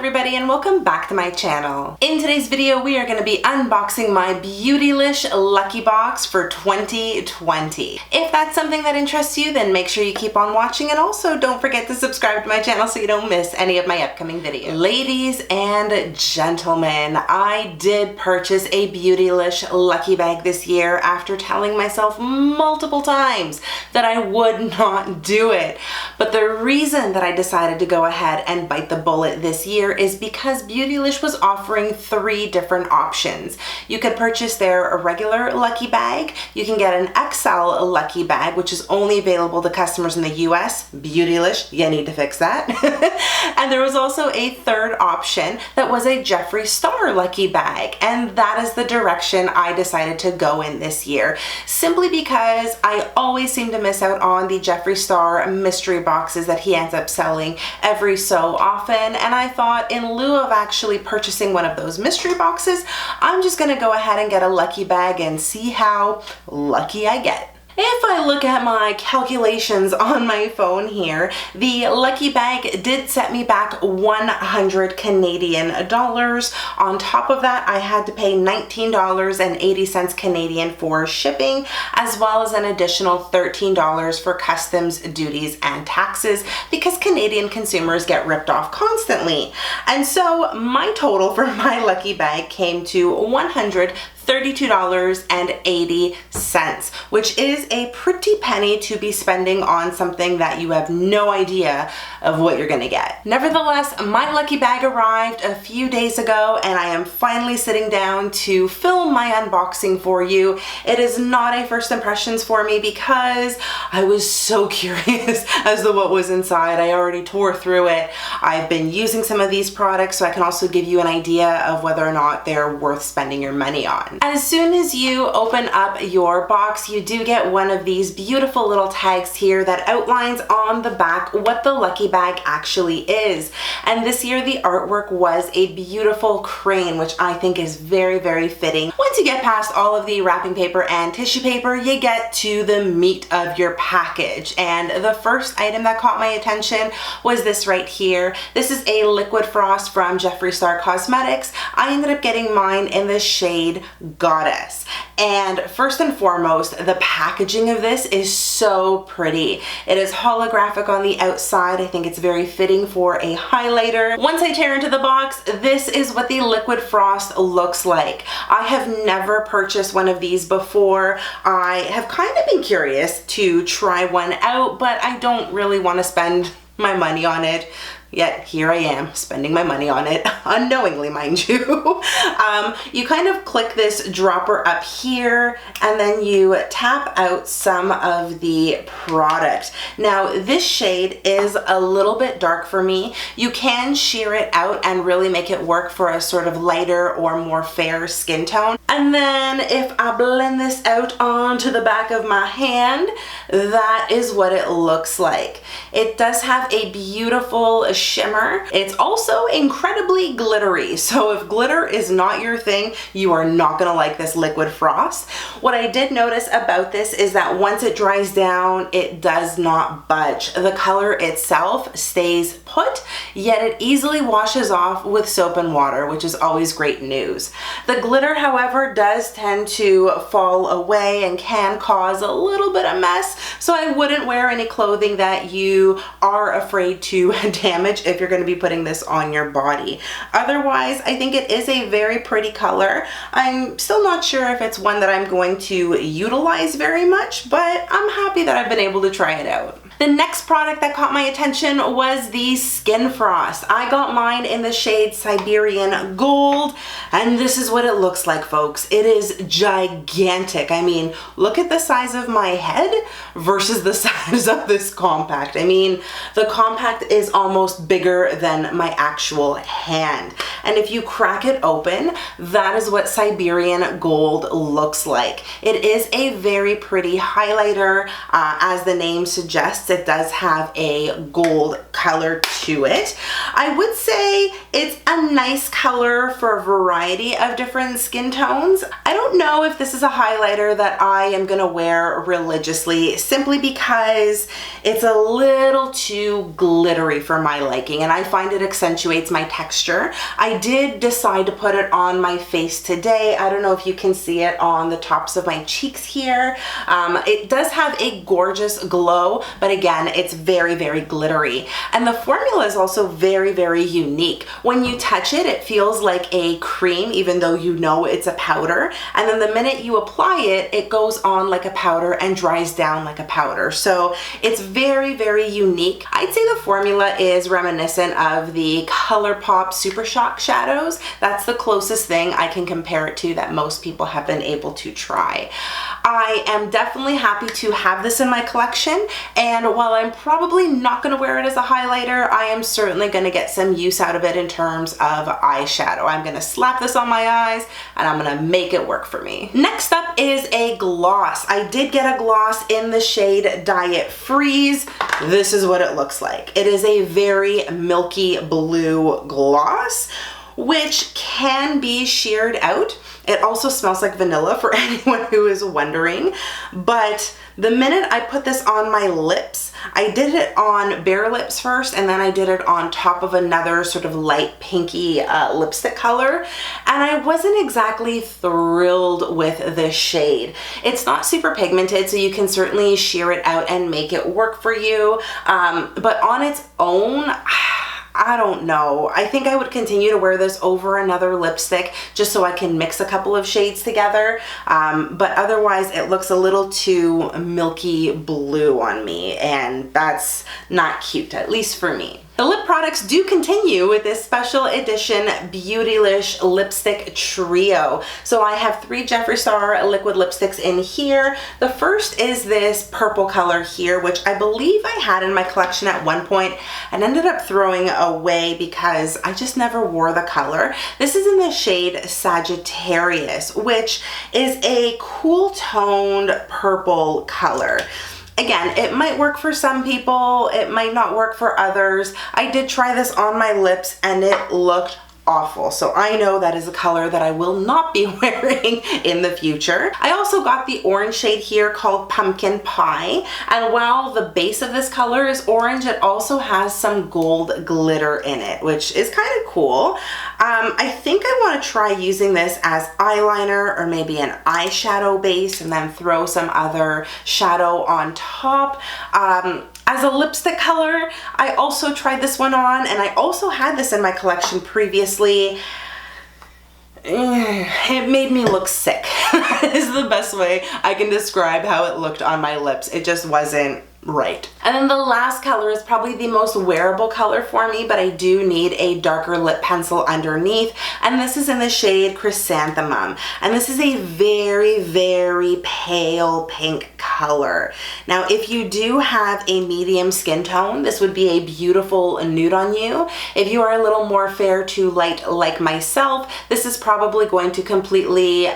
everybody, and welcome back to my channel. In today's video, we are going to be unboxing my Beautylish Lucky Box for 2020. If that's something that interests you, then make sure you keep on watching, and also don't forget to subscribe to my channel so you don't miss any of my upcoming videos. Ladies and gentlemen, I did purchase a Beautylish Lucky Bag this year after telling myself multiple times that I would not do it. But the reason that I decided to go ahead and bite the bullet this year is because Beautylish was offering 3 different options. You could purchase their regular Lucky Bag, you can get an XL Lucky Bag, which is only available to customers in the US. Beautylish, you need to fix that. And there was also a third option that was a Jeffree Star Lucky Bag, and that is the direction I decided to go in this year, simply because I always seem to miss out on the Jeffree Star mystery boxes that he ends up selling every so often, and I thought in lieu of actually purchasing one of those mystery boxes, I'm just gonna go ahead and get a Lucky Bag and see how lucky I get. If I look at my calculations on my phone here, the Lucky Bag did set me back 100 Canadian dollars. On top of that, I had to pay $19.80 Canadian for shipping, as well as an additional $13 for customs, duties, and taxes, because Canadian consumers get ripped off constantly. And so my total for my Lucky Bag came to $132.80, which is a pretty penny to be spending on something that you have no idea of what you're gonna get. Nevertheless, my Lucky Bag arrived a few days ago, and I am finally sitting down to film my unboxing for you. It is not a first impressions for me because I was so curious as to what was inside. I already tore through it. I've been using some of these products, so I can also give you an idea of whether or not they're worth spending your money on. As soon as you open up your box, you do get one of these beautiful little tags here that outlines on the back what the Lucky Bag actually is. And this year the artwork was a beautiful crane, which I think is very, very fitting. Once you get past all of the wrapping paper and tissue paper, you get to the meat of your package. And the first item that caught my attention was this right here. This is a liquid frost from Jeffree Star Cosmetics. I ended up getting mine in the shade Goddess. And first and foremost, the packaging of this is so pretty. It is holographic on the outside. I think it's very fitting for a highlighter. Once I tear into the box, this is what the liquid frost looks like. I have never purchased one of these before. I have kind of been curious to try one out, but I don't really want to spend my money on it. Yet here I am spending my money on it, unknowingly, mind you. You kind of click this dropper up here, and then you tap out some of the product. Now this shade is a little bit dark for me. You can sheer it out and really make it work for a sort of lighter or more fair skin tone. And then if I blend this out onto the back of my hand, that is what it looks like. It does have a beautiful shimmer. It's also incredibly glittery, so if glitter is not your thing, you are not gonna like this liquid frost. What I did notice about this is that once it dries down, it does not budge. The color itself stays put, yet it easily washes off with soap and water, which is always great news. The glitter, however, does tend to fall away and can cause a little bit of mess, so I wouldn't wear any clothing that you are afraid to damage if you're going to be putting this on your body. Otherwise, I think it is a very pretty color. I'm still not sure if it's one that I'm going to utilize very much, but I'm happy that I've been able to try it out. The next product that caught my attention was the Skin Frost. I got mine in the shade Siberian Gold, and this is what it looks like, folks. It is gigantic. I mean, look at the size of my head versus the size of this compact. I mean, the compact is almost bigger than my actual hand. And if you crack it open, that is what Siberian Gold looks like. It is a very pretty highlighter, as the name suggests. yes, it does have a gold color to it. I would say it's a nice color for a variety of different skin tones. I don't know if this is a highlighter that I am gonna wear religiously, simply because it's a little too glittery for my liking, and I find it accentuates my texture. I did decide to put it on my face today. I don't know if you can see it on the tops of my cheeks here. It does have a gorgeous glow, but again, it's very, very glittery. And the formula is also very, very unique. When you touch it, it feels like a cream, even though you know it's a powder. And then the minute you apply it, it goes on like a powder and dries down like a powder. So it's very, very unique. I'd say the formula is reminiscent of the ColourPop Super Shock shadows. That's the closest thing I can compare it to that most people have been able to try. I am definitely happy to have this in my collection, and while I'm probably not going to wear it as a highlighter, I am certainly going to get some use out of it in terms of eyeshadow. I'm going to slap this on my eyes and I'm going to make it work for me. Next up is a gloss. I did get a gloss in the shade Diet Freeze. This is what it looks like. It is a very milky blue gloss, which can be sheared out. It also smells like vanilla for anyone who is wondering, but the minute I put this on my lips, I did it on bare lips first, and then I did it on top of another sort of light pinky lipstick color, and I wasn't exactly thrilled with this shade. It's not super pigmented, so you can certainly shear it out and make it work for you, but on its own, I don't know. I think I would continue to wear this over another lipstick just so I can mix a couple of shades together. But otherwise it looks a little too milky blue on me, and that's not cute, at least for me. The lip products do continue with this special edition Beautylish lipstick trio. So I have 3 Jeffree Star liquid lipsticks in here. The first is this purple color here, which I believe I had in my collection at one point and ended up throwing away because I just never wore the color. This is in the shade Sagittarius, which is a cool toned purple color. Again, it might work for some people, it might not work for others. I did try this on my lips and it looked awful. So I know that is a color that I will not be wearing in the future. I also got the orange shade here called Pumpkin Pie. And while the base of this color is orange, it also has some gold glitter in it, which is kind of cool. I think I want to try using this as eyeliner or maybe an eyeshadow base and then throw some other shadow on top. As a lipstick color, I also tried this one on, and I also had this in my collection previously. It made me look sick. Is the best way I can describe how it looked on my lips. It just wasn't right. And then the last color is probably the most wearable color for me, but I do need a darker lip pencil underneath, and this is in the shade Chrysanthemum, and this is a very, very pale pink color. Now, if you do have a medium skin tone, this would be a beautiful nude on you. If you are a little more fair to light like myself, this is probably going to completely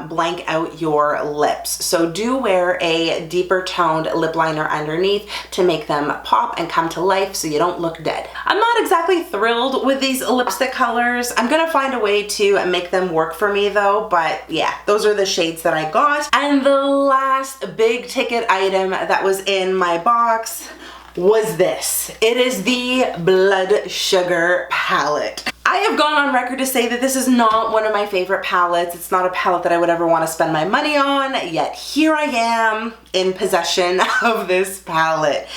blank out your lips. So do wear a deeper toned lip liner underneath to make them pop and come to life so you don't look dead. I'm not exactly thrilled with these lipstick colors. I'm gonna find a way to make them work for me though, but yeah, those are the shades that I got. And the last big ticket item that was in my box was this. It is the Blood Sugar palette. I have gone on record to say that this is not one of my favorite palettes. It's not a palette that I would ever want to spend my money on, yet here I am in possession of this palette.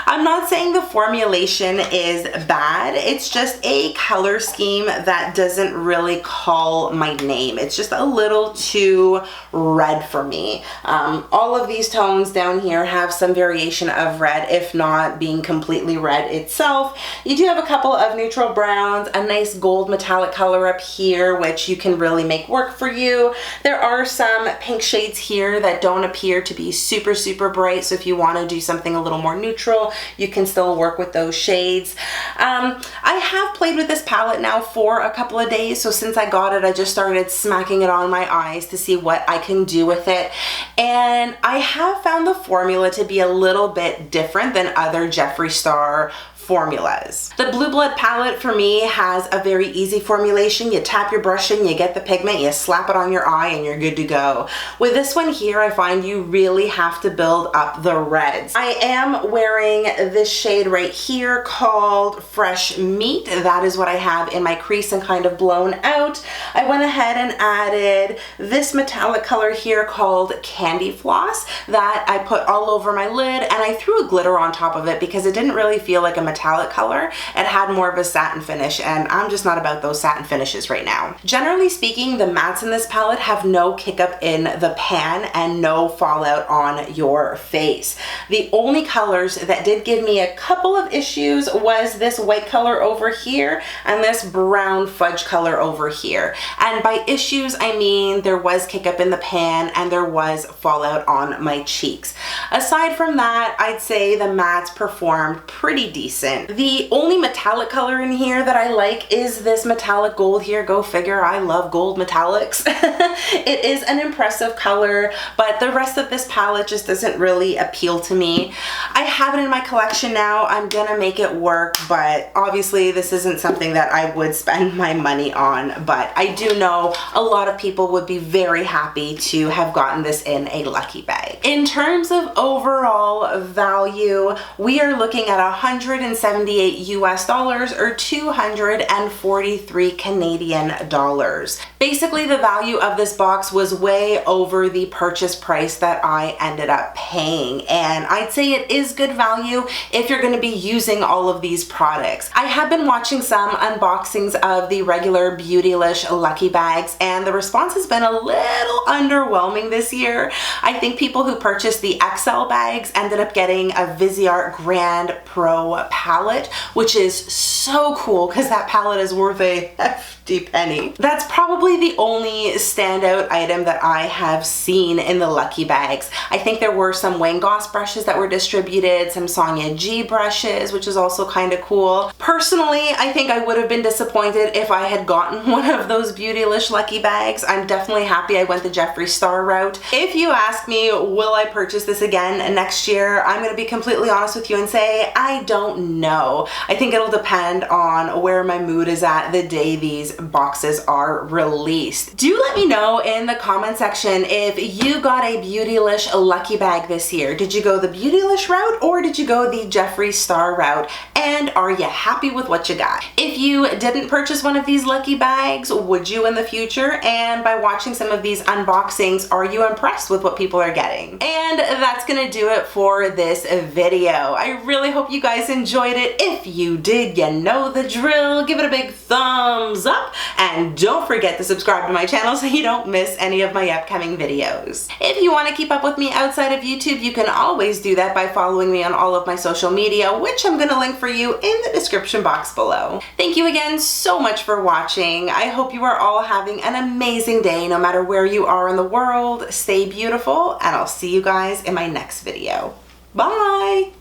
I'm not saying the formulation is bad, it's just a color scheme that doesn't really call my name. It's just a little too red for me. All of these tones down here have some variation of red, if not being completely red itself. You do have a couple of neutral browns, a nice gold metallic color up here, which you can really make work for you. There are some pink shades here that don't appear to be super, super bright, so if you want to do something a little more neutral, you can still work with those shades. I have played with this palette now for a couple of days, so since I got it, I just started smacking it on my eyes to see what I can do with it. And I have found the formula to be a little bit different than other Jeffree Star formulas. The Blue Blood palette for me has a very easy formulation. You tap your brush in, you get the pigment, you slap it on your eye, and you're good to go. With this one here, I find you really have to build up the reds. I am wearing this shade right here called Fresh Meat. That is what I have in my crease and kind of blown out. I went ahead and added this metallic color here called Candy Floss that I put all over my lid, and I threw a glitter on top of it because it didn't really feel like a metallic color. It had more of a satin finish, and I'm just not about those satin finishes right now. Generally speaking, the mattes in this palette have no kick up in the pan and no fallout on your face. The only colors that did give me a couple of issues was this white color over here and this brown fudge color over here. And by issues, I mean there was kick up in the pan and there was fallout on my cheeks. Aside from that, I'd say the mattes performed pretty decent. The only metallic color in here that I like is this metallic gold here. Go figure, I love gold metallics. It is an impressive color, but the rest of this palette just doesn't really appeal to me. I have it in my collection now. I'm gonna make it work, but obviously this isn't something that I would spend my money on, but I do know a lot of people would be very happy to have gotten this in a lucky bag. In terms of overall value, we are looking at 178 US dollars or 243 Canadian dollars. Basically, the value of this box was way over the purchase price that I ended up paying, and I'd say it is good value if you're going to be using all of these products. I have been watching some unboxings of the regular Beautylish Lucky Bags, and the response has been a little underwhelming this year. I think people who purchased the XL bags ended up getting a Viseart Grand Pro palette, which is so cool because that palette is worth a hefty penny. That's probably the only standout item that I have seen in the Lucky Bags. I think there were some Wayne Goss brushes that were distributed, some Sonia G brushes, which is also kind of cool. Personally, I think I would have been disappointed if I had gotten one of those Beautylish Lucky Bags. I'm definitely happy I went the Jeffree Star route. If you ask me, will I purchase this again next year? I'm going to be completely honest with you and say I don't know. I think it'll depend on where my mood is at the day these boxes are released. Do let me know in the comment section if you got a Beautylish Lucky Bag this year. Did you go the Beautylish route or did you go the Jeffree Star route? And are you happy with what you got? If you didn't purchase one of these Lucky Bags, would you in the future? And by watching some of these unboxings, are you impressed with what people are getting? And that's gonna do it for this video. I really hope you guys enjoyed it. If you did, you know the drill. Give it a big thumbs up and don't forget to subscribe to my channel so you don't miss any of my upcoming videos. If you want to keep up with me outside of YouTube, you can always do that by following me on all of my social media, which I'm going to link for you in the description box below. Thank you again so much for watching. I hope you are all having an amazing day no matter where you are in the world. Stay beautiful, and I'll see you guys in my next video. Bye!